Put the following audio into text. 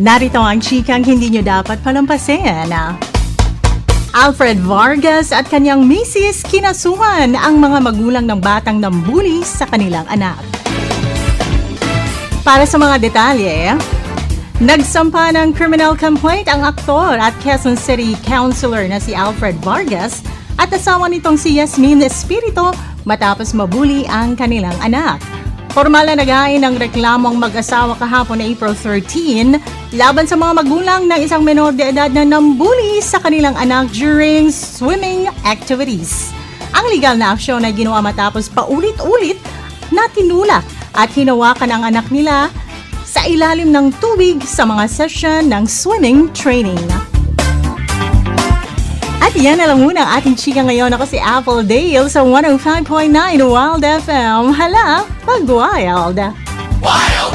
Narito ang chikang hindi nyo dapat palampasin. Alfred Vargas at kanyang misis kinasuhan ang mga magulang ng batang nambuli sa kanilang anak. Para sa mga detalye, nagsampa ng criminal complaint ang aktor at Quezon City Councilor na si Alfred Vargas at asawa nitong si Yasmin Espirito matapos mabuli ang kanilang anak. Formal na naghain ng reklamong mag-asawa kahapon na April 13 laban sa mga magulang ng isang menor de edad na nambuli sa kanilang anak during swimming activities. Ang legal na aksyon ay ginawa matapos paulit-ulit na tinulak at hinawakan ang anak nila sa ilalim ng tubig sa mga session ng swimming training. At yan na lang muna ang ating chika ngayon. Ako si Apple Dale sa 105.9 Wild FM. Hala, pag-wild! Wild!